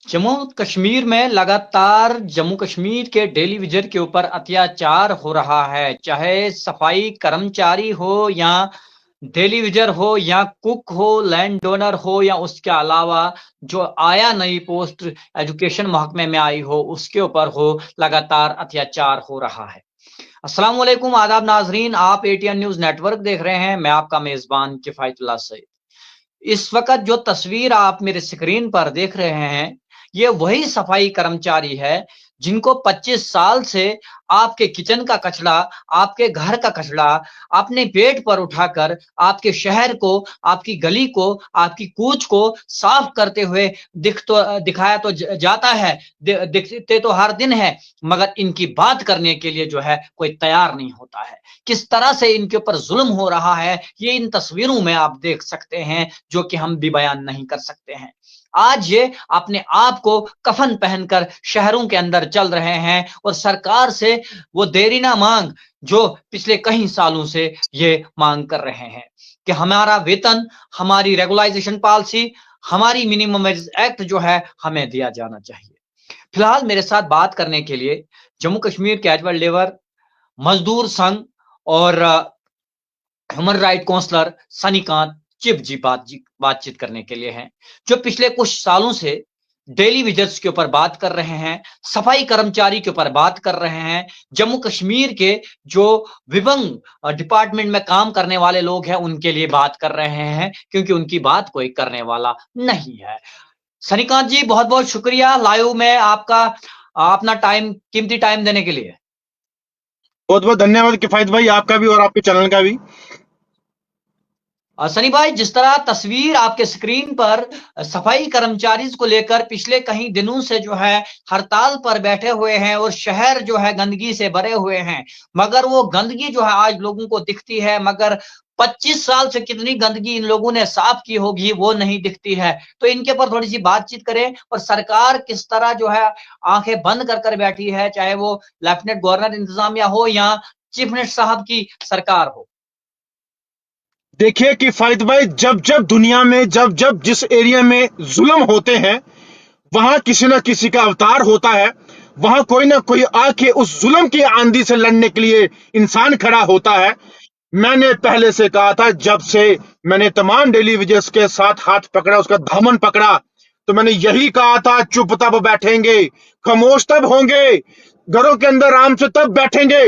जम्मू कश्मीर में लगातार जम्मू कश्मीर के डेली विजर के ऊपर अत्याचार हो रहा है, चाहे सफाई कर्मचारी हो या डेली विजर हो या कुक हो, लैंड डोनर हो या उसके अलावा जो आया नई पोस्ट एजुकेशन महकमे में आई हो उसके ऊपर हो, लगातार अत्याचार हो रहा है। अस्सलाम वालेकुम, आदाब नाजरीन, आप एटीएन न्यूज नेटवर्क देख रहे हैं। मैं आपका मेजबान किफायतुल्लाह सईद। इस वक्त जो तस्वीर आप मेरे स्क्रीन पर देख रहे हैं, ये वही सफाई कर्मचारी है जिनको 25 साल से आपके किचन का कचरा, आपके घर का कचरा अपने पेट पर उठाकर आपके शहर को, आपकी गली को, आपकी कूच को साफ करते हुए दिखाया तो जाता है, दिखते तो हर दिन है, मगर इनकी बात करने के लिए जो है कोई तैयार नहीं होता है। किस तरह से इनके ऊपर जुल्म हो रहा है, ये इन तस्वीरों में आप देख सकते हैं, जो कि हम भी बयान नहीं कर सकते हैं। आज ये अपने आप को कफन पहनकर शहरों के अंदर चल रहे हैं और सरकार से वो देरीना मांग जो पिछले कई सालों से ये मांग कर रहे हैं कि हमारा वेतन, हमारी रेगुलाइजेशन पॉलिसी, हमारी मिनिमम वेज एक्ट जो है हमें दिया जाना चाहिए। फिलहाल मेरे साथ बात करने के लिए जम्मू कश्मीर कैजुअल लेबर मजदूर संघ और ह्यूमन राइट काउंसलर सनीकांत चिप जी बातचीत करने के लिए हैं, जो पिछले कुछ सालों से डेली विजर्स के ऊपर बात कर रहे हैं, सफाई कर्मचारी के ऊपर बात कर रहे हैं, जम्मू कश्मीर के जो विभिन्न डिपार्टमेंट में काम करने वाले लोग हैं उनके लिए बात कर रहे हैं, क्योंकि उनकी बात कोई करने वाला नहीं है। सनीकांत जी, बहुत बहुत शुक्रिया लाइव में आपका अपना टाइम, कीमती टाइम देने के लिए। बहुत बहुत धन्यवाद किफायत भाई, आपका भी और आपके चैनल का भी। सनी भाई, जिस तरह तस्वीर आपके स्क्रीन पर सफाई कर्मचारी को लेकर पिछले कई दिनों से जो है हड़ताल पर बैठे हुए हैं और शहर जो है गंदगी से भरे हुए हैं, मगर वो गंदगी जो है आज लोगों को दिखती है, मगर 25 साल से कितनी गंदगी इन लोगों ने साफ की होगी वो नहीं दिखती है। तो इनके पर थोड़ी सी बातचीत करें और सरकार किस तरह जो है आंखें बंद कर बैठी है, चाहे वो लेफ्टिनेंट गवर्नर इंतजामिया हो या चीफ मिनिस्टर साहब की सरकार हो। देखिए किफायत भाई, जब जब दुनिया में जब जब जिस एरिया में जुल्म होते हैं वहां किसी ना किसी का अवतार होता है। वहां कोई ना कोई आके उस जुल्म की आंधी से लड़ने के लिए इंसान खड़ा होता है। मैंने पहले से कहा था, जब से मैंने तमाम डेली विजर्स के साथ हाथ पकड़ा, उसका दामन पकड़ा, तो मैंने यही कहा था, चुप तब बैठेंगे, खामोश तब होंगे, घरों के अंदर आराम से तब बैठेंगे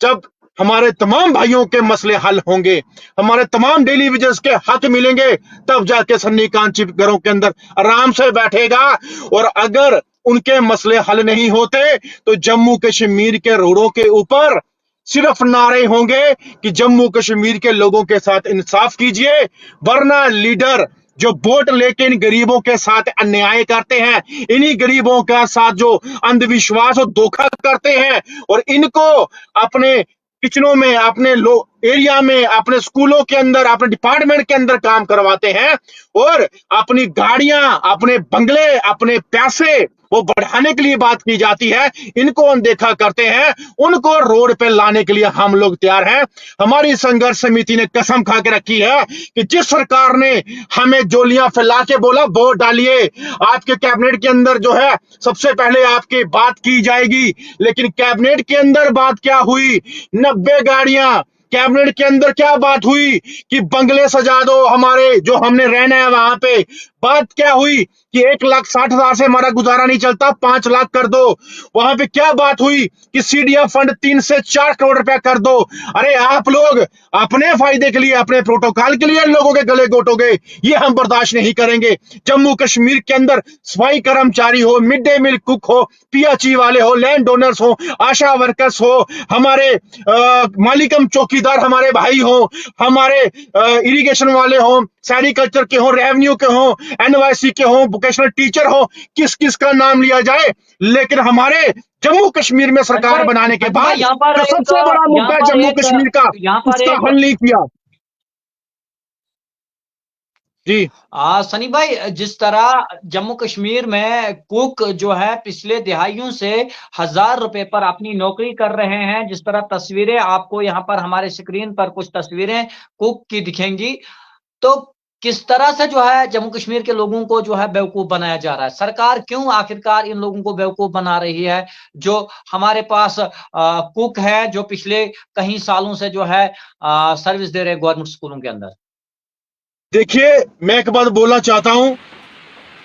जब हमारे तमाम भाइयों के मसले हल होंगे, हमारे तमाम डेली विजर्स के हक मिलेंगे, तब जाके सन्नीकांत चिप घरों के अंदर आराम से बैठेगा। और अगर उनके मसले हल नहीं होते तो जम्मू कश्मीर के रोडों के ऊपर सिर्फ नारे होंगे कि जम्मू कश्मीर के लोगों के साथ इंसाफ कीजिए, वरना लीडर जो वोट लेके इन गरीबों के साथ अन्याय करते हैं, इन्हीं गरीबों के साथ जो अंधविश्वास और धोखा करते हैं, और इनको अपने किचनों में, अपने एरिया में, अपने स्कूलों के अंदर, अपने डिपार्टमेंट के अंदर काम करवाते हैं, और अपनी गाड़ियां, अपने बंगले, अपने पैसे वो बढ़ाने के लिए बात की जाती है, इनको अनदेखा करते हैं, उनको रोड पे लाने के लिए हम लोग तैयार हैं। हमारी संघर्ष समिति ने कसम खा के रखी है कि जिस सरकार ने हमें जोलियां फैला के बोला वोट डालिए, आपके कैबिनेट के अंदर जो है सबसे पहले आपकी बात की जाएगी, लेकिन कैबिनेट के अंदर बात क्या हुई? 90 गाड़ियां। कैबिनेट के अंदर क्या बात हुई कि बंगले सजा दो हमारे, जो हमने रहना है वहां पे। बात क्या हुई कि 1,60,000 से हमारा गुजारा नहीं चलता, 5 लाख कर दो। वहां पे क्या बात हुई कि सीडीएफ फंड 3 से 4 करोड़ रुपया कर दो। अरे आप लोग अपने फायदे के लिए, अपने प्रोटोकॉल के लिए लोगों के गले घोटोगे, ये हम बर्दाश्त नहीं करेंगे। जम्मू कश्मीर के अंदर सफाई कर्मचारी हो, मिड डे मील कुक हो, पीएचई वाले हो, लैंड डोनर्स हो, आशा वर्कर्स हो, हमारे मालिकम चौकीदार हमारे भाई हो, हमारे इरिगेशन वाले हो, सेरिकल्चर के हो, रेवेन्यू के हो, एनवाईसी के हो, वोकेशनल टीचर हो, किस किस का नाम लिया जाए, लेकिन हमारे जम्मू कश्मीर में सरकार बनाने के बाद यहाँ पर जो एक सबसे बड़ा यहाँ मुद्दा है पर जम्मू एक कश्मीर का, यहाँ पर उसका एक हल नहीं किया। जी सनी भाई, जिस तरह जम्मू कश्मीर में कुक जो है पिछले दिहाइयों से 1,000 रुपए पर अपनी नौकरी कर रहे हैं, जिस तरह तस्वीरें आपको यहाँ पर हमारे स्क्रीन पर कुछ तस्वीरें कुक की दिखेंगी, तो किस तरह से जो है जम्मू कश्मीर के लोगों को जो है बेवकूफ बनाया जा रहा है? सरकार क्यों आखिरकार इन लोगों को बेवकूफ बना रही है? जो हमारे पास कुक है, जो पिछले कई सालों से जो है सर्विस दे रहे हैं गवर्नमेंट स्कूलों के अंदर। देखिए, मैं एक बात बोलना चाहता हूं,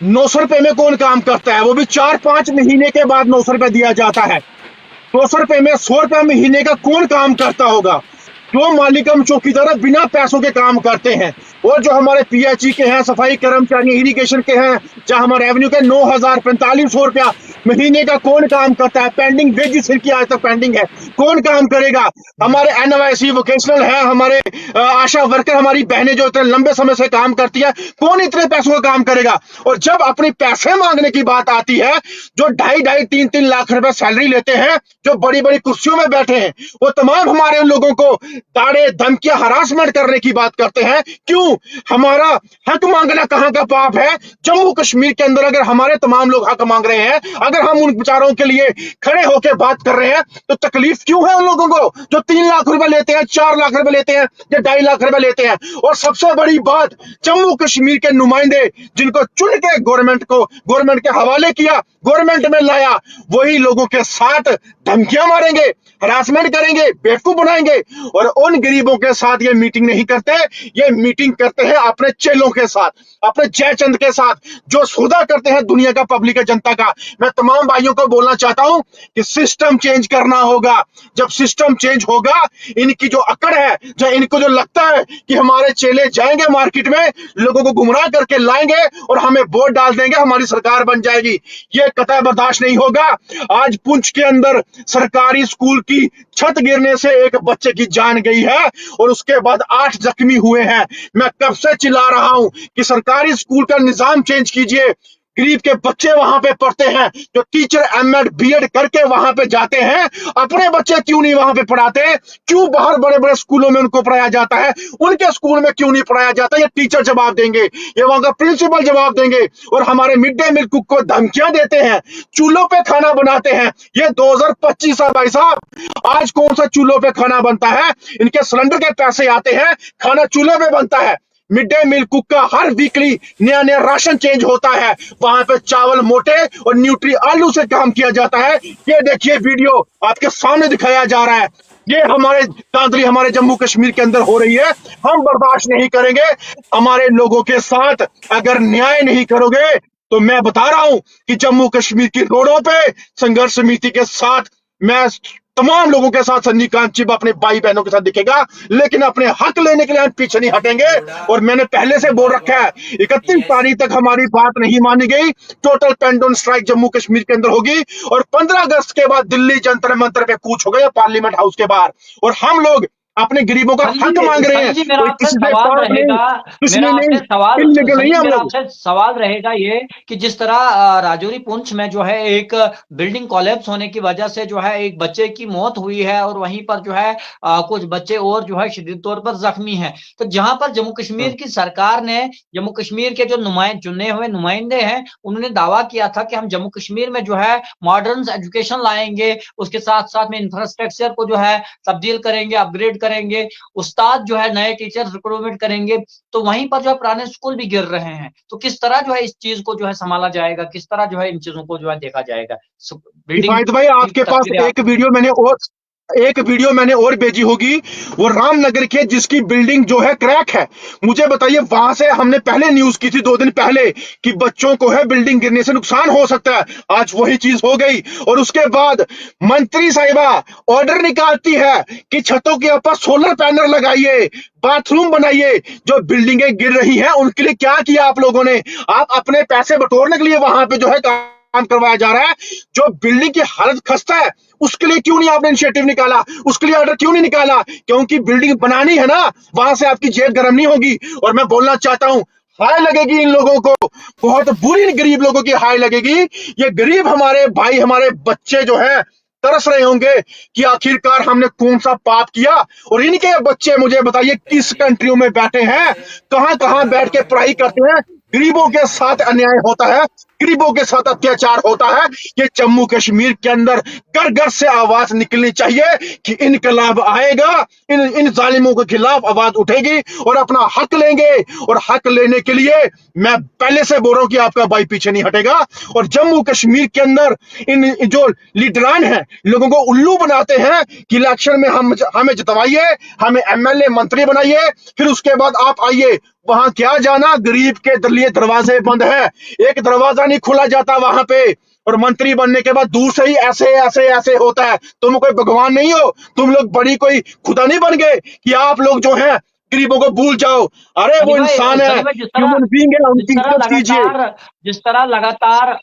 900 रुपए में कौन काम करता है? वो भी 4-5 महीने के बाद 900 रुपए दिया जाता है। 200 रुपए में 100 रुपए महीने का कौन काम करता होगा? जो मालिक हम चौकीदार बिना पैसों के काम करते हैं, और जो हमारे पीएचई के हैं, सफाई कर्मचारी, इरिगेशन के हैं, चाहे हमारे रेवेन्यू के 9,000-4500 रुपया महीने का कौन काम करता है? पेंडिंग वेजिस की आज तक पेंडिंग है, कौन काम करेगा? हमारे एनवाईसी वोकेशनल है, हमारे आशा वर्कर, हमारी बहनें जो इतने लंबे समय से काम करती है, कौन इतने पैसों का काम करेगा? और जब अपनी पैसे मांगने की बात आती है, जो 2.5-3 लाख रुपए सैलरी लेते हैं, जो बड़ी बड़ी कुर्सियों में बैठे हैं, वो तमाम हमारे उन लोगों को दाड़े धमकियां हरासमेंट करने की बात करते हैं। क्यों? हमारा हक मांगना कहां का पाप है? जम्मू कश्मीर के अंदर अगर हमारे तमाम लोग हक मांग रहे हैं, अगर हम उन बेचारों के लिए खड़े होकर बात कर रहे हैं, तो तकलीफ क्यों है उन लोगों को जो 3 लाख रुपए लेते हैं, 4 लाख रुपए लेते हैं, या 2.5 लाख रुपए लेते हैं? और सबसे बड़ी बात, जम्मू कश्मीर के नुमाइंदे जिनको चुन के गवर्नमेंट के हवाले किया, गवर्नमेंट में लाया, वही लोगों के साथ धमकियां मारेंगे, हरासमेंट करेंगे, बेवकूफ बनाएंगे। और उन गरीबों के साथ ये मीटिंग नहीं करते, ये मीटिंग करते हैं अपने चेलों के साथ, अपने जयचंद के साथ, जो सौदा करते हैं दुनिया का, पब्लिक का, जनता का। मैं तमाम भाइयों को बोलना चाहता हूं कि सिस्टम चेंज करना होगा। जब सिस्टम चेंज होगा, इनकी जो अकड़ है, जो इनको जो लगता है कि हमारे चेले जाएंगे मार्केट में, लोगों को गुमराह करके लाएंगे और हमें वोट डाल देंगे, हमारी सरकार बन जाएगी, ये कतई बर्दाश्त नहीं होगा। आज पुंछ के अंदर सरकारी स्कूल की छत गिरने से एक बच्चे की जान गई है, और उसके बाद 8 जख्मी हुए हैं। मैं कब से चिल्ला रहा हूं कि सरकारी स्कूल का निजाम चेंज कीजिए। गरीब के बच्चे वहां पे पढ़ते हैं, जो टीचर एमएड बीएड करके वहां पे जाते हैं, अपने बच्चे क्यों नहीं वहां पे पढ़ाते? क्यों बाहर बड़े बड़े स्कूलों में उनको पढ़ाया जाता है, उनके स्कूल में क्यों नहीं पढ़ाया जाता? ये टीचर जवाब देंगे, ये वहां का प्रिंसिपल जवाब देंगे। और हमारे मिड डे मील कुक को धमकियां देते हैं, चूल्हों पे खाना बनाते हैं। ये 2025 है भाई साहब, आज कौन सा चूल्हों पे खाना बनता है? इनके सिलेंडर के पैसे आते हैं, खाना चूल्हे पे बनता है। मिड डे मील कुक का हर वीकली नया नया राशन चेंज होता है, वहां पे चावल मोटे और न्यूट्री आलू से काम किया जाता है। ये देखिए वीडियो आपके सामने दिखाया जा रहा है, ये हमारे दादरी, हमारे जम्मू कश्मीर के अंदर हो रही है। हम बर्दाश्त नहीं करेंगे। हमारे लोगों के साथ अगर न्याय नहीं करोगे, तो मैं बता रहा हूं कि जम्मू कश्मीर की रोडों पे संघर्ष समिति के साथ मैं तमाम लोगों के साथ रजनीकांत चिब अपने भाई बहनों के साथ दिखेगा, लेकिन अपने हक लेने के लिए हम पीछे नहीं हटेंगे। और मैंने पहले से बोल रखा है, 31 तारीख तक हमारी बात नहीं मानी गई, total pen down strike Jammu Kashmir के अंदर होगी। और 15 अगस्त के बाद दिल्ली जंतर मंतर पे कूच होगा, पार्लियामेंट हाउस के बाहर, और हम लोग अपने गरीबों का हक मांग रहे हैं। मेरा आपसे सवाल रहेगा, नहीं हम मेरा लोग। आपसे सवाल रहेगा ये कि जिस तरह राजौरी पुंछ में जो है एक बिल्डिंग कोलैप्स होने की वजह से जो है एक बच्चे की मौत हुई है, और वहीं पर जो है कुछ बच्चे और जो है शदीद तौर पर जख्मी हैं। तो जहां पर जम्मू कश्मीर की सरकार ने, जम्मू कश्मीर के जो चुने हुए नुमाइंदे हैं, उन्होंने दावा किया था कि हम जम्मू कश्मीर में जो है मॉडर्न एजुकेशन लाएंगे, उसके साथ साथ में इंफ्रास्ट्रक्चर को जो है तब्दील करेंगे, अपग्रेड करेंगे, उस्ताद जो है नए टीचर रिक्रूटमेंट करेंगे। तो वहीं पर जो है पुराने स्कूल भी गिर रहे हैं। तो किस तरह जो है इस चीज को जो है संभाला जाएगा, किस तरह जो है इन चीजों को जो है देखा जाएगा? बिल्डिंग किफायत भाई, आपके पास एक वीडियो मैंने और भेजी होगी, वो रामनगर के जिसकी बिल्डिंग जो है क्रैक है। मुझे बताइए, वहां से हमने पहले न्यूज की थी 2 दिन पहले कि बच्चों को है बिल्डिंग गिरने से नुकसान हो सकता है। आज वही चीज हो गई, और उसके बाद मंत्री साहिबा ऑर्डर निकालती है कि छतों के ऊपर सोलर पैनल लगाइए, बाथरूम बनाइए। जो बिल्डिंगें गिर रही हैं उनके लिए क्या किया आप लोगों ने? आप अपने पैसे बटोरने के लिए वहां पे जो है काम करवाया जा रहा है। जो बिल्डिंग की हालत खस्ता है, उसके लिए क्यों नहीं आपने इनिशिएटिव निकाला? उसके लिए ऑर्डर क्यों नहीं निकाला? क्योंकि बिल्डिंग बनानी है ना, वहां से आपकी जेब गर्म नहीं होगी। और मैं बोलना चाहता हूं, हाय लगेगी इन लोगों को, बहुत बुरी गरीब लोगों की हाय लगेगी। ये गरीब हमारे भाई, हमारे बच्चे जो है तरस रहे होंगे कि आखिरकार हमने कौन सा पाप किया। और इनके बच्चे मुझे बताइए किस कंट्रियों में बैठे हैं, कहां कहां बैठ के पढ़ाई करते हैं, गरीबों के साथ अन्याय होता है, गरीबों के साथ अत्याचार होता है। ये जम्मू कश्मीर के अंदर घर घर से आवाज निकलनी चाहिए कि इनकलाब आएगा, इन जालिमों के खिलाफ आवाज उठेगी और अपना हक लेंगे। और हक लेने के लिए मैं पहले से बोल रहा हूं कि आपका भाई पीछे नहीं हटेगा। और जम्मू कश्मीर के अंदर इन जो लीडरान हैं, लोगों को उल्लू बनाते हैं कि इलेक्शन में हमें जितवाइए, हमें एमएलए मंत्री बनाइए, फिर उसके बाद आप आइए। वहां क्या जाना, गरीब के लिए दरवाजे बंद है, एक दरवाजा नहीं खुला जाता वहां पे। और मंत्री बनने के बाद दूर से ही ऐसे ऐसे ऐसे होता है। तुम कोई भगवान नहीं हो, तुम लोग बड़ी कोई खुदा नहीं बन गए कि आप लोग जो है गरीबों को भूल जाओ। अरे वो इंसान है, सनी भाई ह्यूमन बीइंग है, उनकी इज्जत कीजिए। जिस तरह लगातार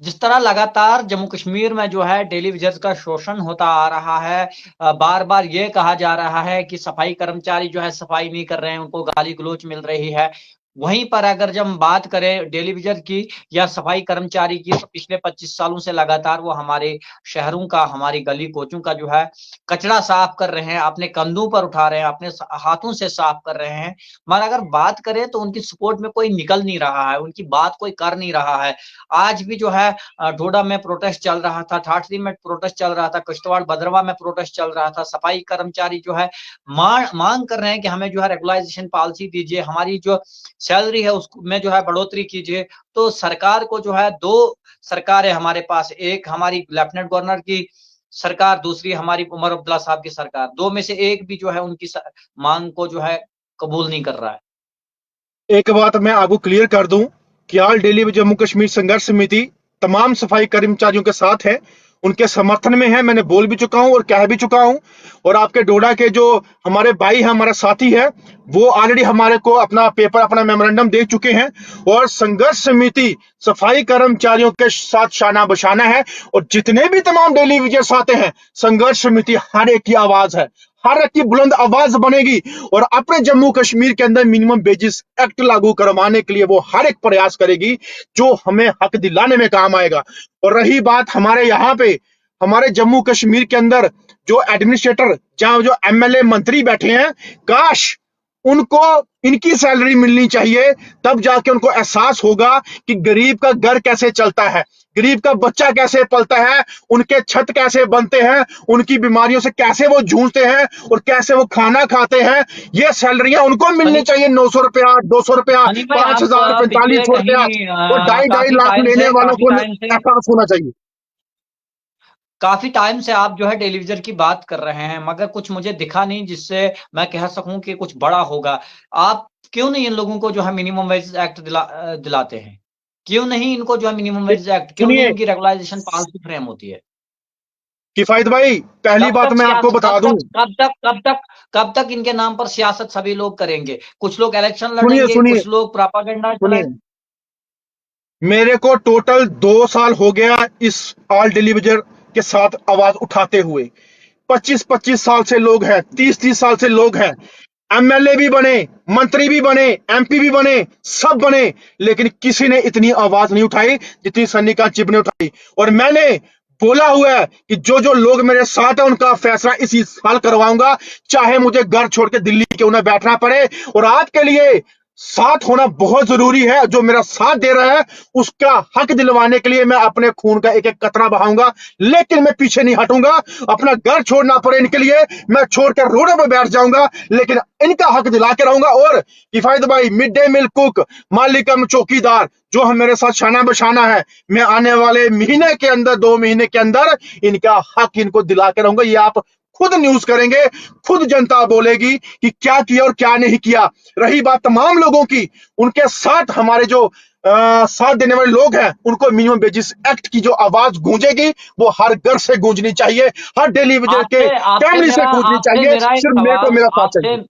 जिस तरह लगातार जम्मू कश्मीर में जो है डेली विजर्स का शोषण होता आ रहा है, बार बार ये कहा जा रहा है कि सफाई कर्मचारी जो है सफाई नहीं कर रहे हैं, उनको गाली गलौच मिल रही है। वहीं पर अगर जब हम बात करें डेली विजर की या सफाई कर्मचारी की, तो पिछले 25 सालों से लगातार वो हमारे शहरों का, हमारी गली कोचों का जो है कचरा साफ कर रहे हैं, अपने कंधों पर उठा रहे हैं, अपने हाथों से साफ कर रहे हैं। मगर अगर बात करें तो उनकी सपोर्ट में कोई निकल नहीं रहा है, उनकी बात कोई कर नहीं रहा है। आज भी जो है डोडा में प्रोटेस्ट चल रहा था, ठाठरी में प्रोटेस्ट चल रहा था, किश्तवाड़ भद्रवा में प्रोटेस्ट चल रहा था। सफाई कर्मचारी जो है मांग कर रहे हैं कि हमें जो है रेगुलाइजेशन पॉलिसी दीजिए, हमारी जो सैलरी है उसमें जो है बढ़ोतरी कीजिए। तो सरकार को जो है, दो सरकार है हमारे पास, एक हमारी लेफ्टिनेंट गवर्नर की सरकार, दूसरी हमारी उमर अब्दुल्ला साहब की सरकार। दो में से एक भी जो है उनकी मांग को जो है कबूल नहीं कर रहा है। एक बात मैं आपको क्लियर कर दूं कि हाल दिल्ली में जम्मू कश्मीर संघर्ष समिति तमाम सफाई कर्मचारियों के साथ है, उनके समर्थन में है। मैंने बोल भी चुका हूं और कह भी चुका हूं। और आपके डोडा के जो हमारे भाई हैं, हमारा साथी है, वो ऑलरेडी हमारे को अपना पेपर, अपना मेमोरेंडम दे चुके हैं। और संघर्ष समिति सफाई कर्मचारियों के साथ शाना बशाना है। और जितने भी तमाम डेली विजर्स आते हैं, संघर्ष समिति हर एक की आवाज है, हर एक की बुलंद आवाज बनेगी। और अपने जम्मू कश्मीर के अंदर मिनिमम वेजेस एक्ट लागू करवाने के लिए वो हर एक प्रयास करेगी जो हमें हक दिलाने में काम आएगा। और रही बात हमारे यहाँ पे, हमारे जम्मू कश्मीर के अंदर जो एडमिनिस्ट्रेटर, जहां जो एमएलए मंत्री बैठे हैं, काश उनको इनकी सैलरी मिलनी चाहिए। तब जाके उनको एहसास होगा कि गरीब का घर कैसे चलता है, गरीब का बच्चा कैसे पलता है, उनके छत कैसे बनते हैं, उनकी बीमारियों से कैसे वो जूझते हैं और कैसे वो खाना खाते हैं। ये सैलरियां उनको मिलनी सनी चाहिए, 900 रुपया, 200 रुपया, सनी भाई, आप 5,000, पिछले 4500 रुपया। कहीं और ढाई ढाई लाख लेने वालों को एहसास होना चाहिए। काफी टाइम से आप जो है टेलीविजन की बात कर रहे हैं, मगर कुछ मुझे दिखा नहीं जिससे मैं कह सकूं कि कुछ बड़ा होगा। आप क्यों नहीं इन लोगों को जो है मिनिमम वेज एक्ट दिलाते हैं? क्यों नहीं इनको जो है मिनिमम वेज एक्ट, क्यों नहीं सुनिए इनकी रेगुलाइजेशन पॉलिसी फ्रेम होती है? किफायत भाई, पहली कब बात तक मैं आपको सियासत, बता दूं। कब तक इनके नाम पर सियासत सभी लोग करेंगे? कुछ लोग इलेक्शन सुनिए लड़ेंगे, सुनिए कुछ लोग प्रोपागेंडा सुनिए, चलाएंगे। मेरे को टोटल 2 साल हो गया इस ऑल डिलीवजर के साथ आवाज उठाते हुए। 25-25 साल से लोग हैं, 30-30 साल से लोग हैं, एमएलए भी बने, मंत्री भी बने, एमपी भी बने, सब बने, लेकिन किसी ने इतनी आवाज नहीं उठाई जितनी सन्नी कांत चिब ने उठाई। और मैंने बोला हुआ है कि जो जो लोग मेरे साथ है उनका फैसला इसी साल करवाऊंगा, चाहे मुझे घर छोड़ के दिल्ली क्यों ना बैठना पड़े। और आपके लिए साथ होना बहुत जरूरी है। जो मेरा साथ दे रहा है उसका हक दिलवाने के लिए मैं अपने खून का एक एक कतरा बहाऊंगा, लेकिन मैं पीछे नहीं हटूंगा। अपना घर छोड़ना पड़े इनके लिए, मैं छोड़कर रोडों पर बैठ जाऊंगा, लेकिन इनका हक दिला के रहूंगा। और किफायत भाई, मिड डे मील कुक, मालिकम चौकीदार, जो हम मेरे साथ शाना बशाना है, मैं आने वाले महीने के अंदर, 2 महीने के अंदर इनका हक इनको दिला के रहूंगा। ये आप खुद न्यूज करेंगे, खुद जनता बोलेगी कि क्या किया और क्या नहीं किया। रही बात तमाम लोगों की, उनके साथ हमारे जो साथ देने वाले लोग हैं, उनको मिनिमम वेजेस एक्ट की जो आवाज गूंजेगी वो हर घर से गूंजनी चाहिए, हर टेलीविजन के आपसे आपसे फैमिली से मेरा गूंजनी आपसे चाहिए। मेरा एक सिर्फ मेरे को सवाल मेरा साथ आपसे चाहिए।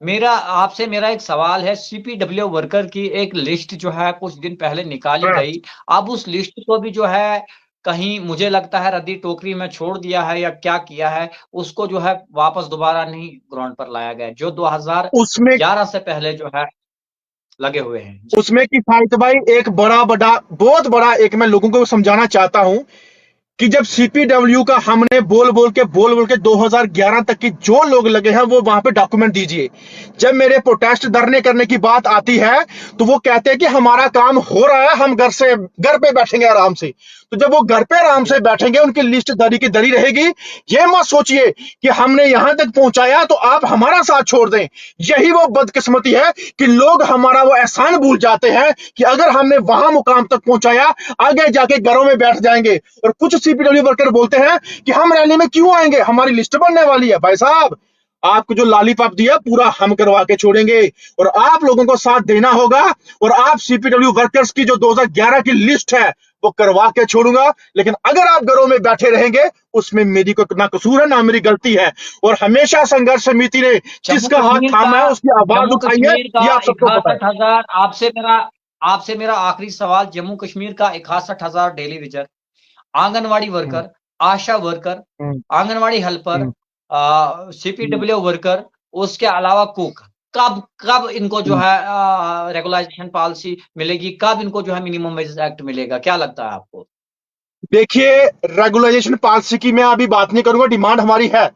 मेरा आपसे मेरा एक सवाल है। सीपीडब्ल्यू वर्कर की एक लिस्ट जो है कुछ दिन पहले निकाली हाँ, गई। अब उस लिस्ट को भी जो है कहीं मुझे लगता है रद्दी टोकरी में छोड़ दिया है या क्या किया है, उसको जो है वापस दोबारा नहीं ग्राउंड पर लाया गया, जो उसमें 2011 से पहले जो है लगे हुए हैं। जी। उसमें किफायत भाई एक बड़ा बड़ा बहुत बड़ा, एक मैं लोगों को समझाना चाहता हूं कि जब सीपीडब्ल्यू का हमने बोल बोल के 2011 तक की जो लोग लगे हैं वो वहां पे डॉक्यूमेंट दीजिए। जब मेरे प्रोटेस्ट धरने करने की बात आती है तो वो कहते हैं कि हमारा काम हो रहा है, हम घर पे बैठेंगे आराम से। तो जब वो घर पे आराम से बैठेंगे, उनकी लिस्ट दरी की दरी रहेगी। ये मत सोचिए कि हमने यहां तक पहुंचाया तो आप हमारा साथ छोड़ दें। यही वो बदकिस्मती है कि लोग हमारा वो एहसान भूल जाते हैं कि अगर हमने वहां मुकाम तक पहुंचाया, आगे जाके घरों में बैठ जाएंगे। और कुछ सीपीडब्ल्यू वर्कर बोलते हैं कि हम रैली में क्यों आएंगे, हमारी लिस्ट बनने वाली है। भाई साहब, आपको जो लॉलीपॉप दिया पूरा हम करवा के छोड़ेंगे, और आप लोगों को साथ देना होगा। और आप सीपीडब्ल्यू वर्कर्स की जो 2011 की लिस्ट है वो करवा के छोड़ूंगा। लेकिन अगर आप घरों में बैठे रहेंगे, उसमें मेरी कोई ना कसूर है ना मेरी गलती है। और हमेशा संघर्ष समिति ने जम्मू जिसका हाथ कश्मीर का थामा है उसकी आवाज जम्मू उठाई है, कश्मीर का ये आप सबको पता है। 61,000 आपसे मेरा आखिरी सवाल, जम्मू कश्मीर का 61,000 डेली विजर, आंगनवाड़ी हम्म, वर्कर, आशा वर्कर, हम्म, आंगनवाड़ी हेल्पर, हम्म, हम्म। सीपीडब्ल्यू वर्कर, उसके अलावा कुक, कब कब इनको जो हम्म। है रेगुलाइजेशन पॉलिसी मिलेगी, कब इनको जो है मिनिमम वेजेस एक्ट मिलेगा, क्या लगता है आपको? देखिए, रेगुलाइजेशन पॉलिसी की मैं अभी बात नहीं करूंगा, डिमांड हमारी है।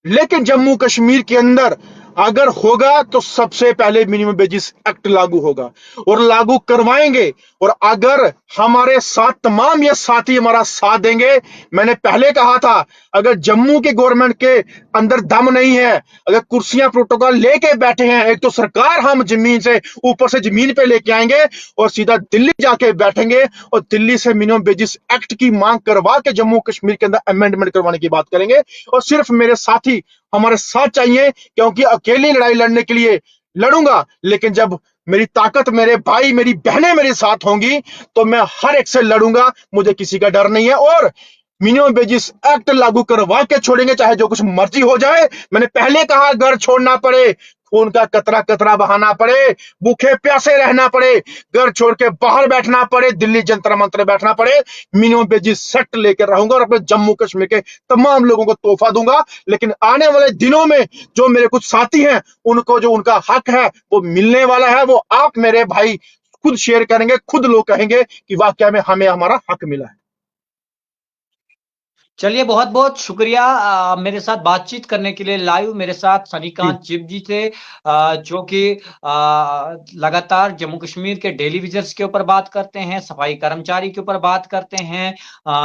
लेकिन जम्मू कश्मीर के अंदर अगर होगा तो सबसे पहले मिनिमम वेजेस एक्ट लागू होगा, और लागू करवाएंगे। और अगर हमारे साथ तमाम ये साथी हमारा साथ देंगे, मैंने पहले कहा था, अगर जम्मू की गवर्नमेंट के अंदर दम नहीं है, अगर कुर्सियां प्रोटोकॉल लेके बैठे हैं, एक तो सरकार हम जमीन से ऊपर से जमीन पे लेके आएंगे और सीधा दिल्ली जाके बैठेंगे और दिल्ली से मिनिमम वेजेस एक्ट की मांग करवा के जम्मू कश्मीर के अंदर अमेंडमेंट करवाने की बात करेंगे। और सिर्फ मेरे साथी हमारे साथ चाहिए, क्योंकि अकेली लड़ाई लड़ने के लिए लड़ूंगा, लेकिन जब मेरी ताकत, मेरे भाई मेरी बहनें मेरे साथ होंगी तो मैं हर एक से लड़ूंगा, मुझे किसी का डर नहीं है। और मिनिमम वेजेस एक्ट लागू करवा के छोड़ेंगे, चाहे जो कुछ मर्जी हो जाए। मैंने पहले कहा, घर छोड़ना पड़े, खून का कतरा कतरा बहाना पड़े, भूखे प्यासे रहना पड़े, घर छोड़ के बाहर बैठना पड़े, दिल्ली जंतर मंतर बैठना पड़े, मिनिमम वेजेस सेट लेकर रहूंगा और अपने जम्मू कश्मीर के तमाम लोगों को तोहफा दूंगा। लेकिन आने वाले दिनों में जो मेरे कुछ साथी हैं, उनको जो उनका हक है वो मिलने वाला है, वो आप मेरे भाई खुद शेयर करेंगे, खुद लोग कहेंगे कि वाकई में हमें हमारा हक मिला है। चलिए, बहुत-बहुत शुक्रिया मेरे साथ बातचीत करने के लिए। लाइव मेरे साथ जी, सनीकांत चिब जी थे, जो कि लगातार जम्मू कश्मीर के डेली विजर्स के ऊपर बात करते हैं, सफाई कर्मचारी के ऊपर बात करते हैं,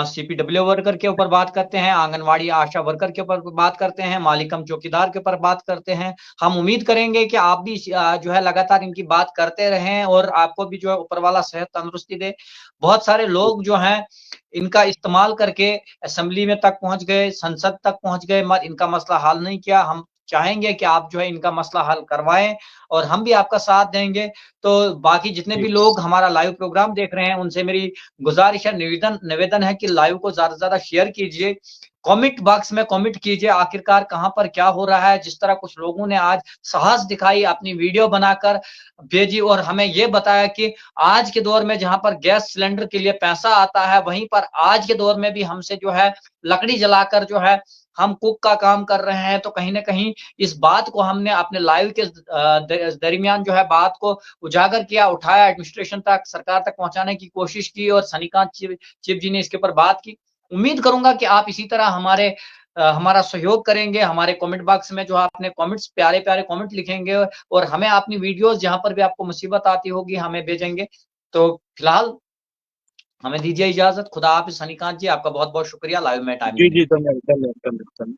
सीपीडब्ल्यू वर्कर के ऊपर बात करते हैं, आंगनवाड़ी आशा वर्कर के ऊपर बात करते हैं, मालिकम चौकीदार के ऊपर बात करते हैं। हम उम्मीद करेंगे कि आप भी जो है लगातार इनकी बात करते रहें और आपको भी जो है ऊपर वाला सेहत तंदुरुस्ती दे। बहुत सारे लोग जो हैं इनका इस्तेमाल करके असेंबली में तक पहुंच गए, संसद तक पहुंच गए, मगर इनका मसला हल नहीं किया। हम चाहेंगे कि आप जो है इनका मसला हल करवाएं और हम भी आपका साथ देंगे। तो बाकी जितने जी, भी लोग हमारा लाइव प्रोग्राम देख रहे हैं, उनसे मेरी गुजारिश है, निवेदन निवेदन है कि लाइव को ज्यादा से ज्यादा शेयर कीजिए, कमेंट बॉक्स में कमेंट कीजिए आखिरकार कहां पर क्या हो रहा है। जिस तरह कुछ लोगों ने आज साहस दिखाई, अपनी वीडियो बनाकर भेजी और हमें ये बताया कि आज के दौर में जहां पर गैस सिलेंडर के लिए पैसा आता है, वहीं पर आज के दौर में भी हमसे जो है लकड़ी जलाकर जो है हम कुक का काम कर रहे हैं। तो कहीं ना कहीं इस बात को हमने अपने लाइव के दरमियान जो है बात को उजागर किया, उठाया, एडमिनिस्ट्रेशन तक, सरकार तक पहुंचाने की कोशिश की और सनीकांत चिब जी ने इसके ऊपर बात की। उम्मीद करूंगा कि आप इसी तरह हमारा सहयोग करेंगे, हमारे कमेंट बॉक्स में जो है अपने कमेंट्स, प्यारे प्यारे कमेंट लिखेंगे और हमें अपनी वीडियोस जहां पर भी आपको मुसीबत आती होगी हमें भेजेंगे। तो फिलहाल हमें दीजिए इजाजत। खुदा हाफिज। सनीकांत जी, आपका बहुत बहुत शुक्रिया लाइव में टाइम जी, देने जी, के लिए। धन्यवाद, धन्यवाद, धन्यवाद, धन्यवाद।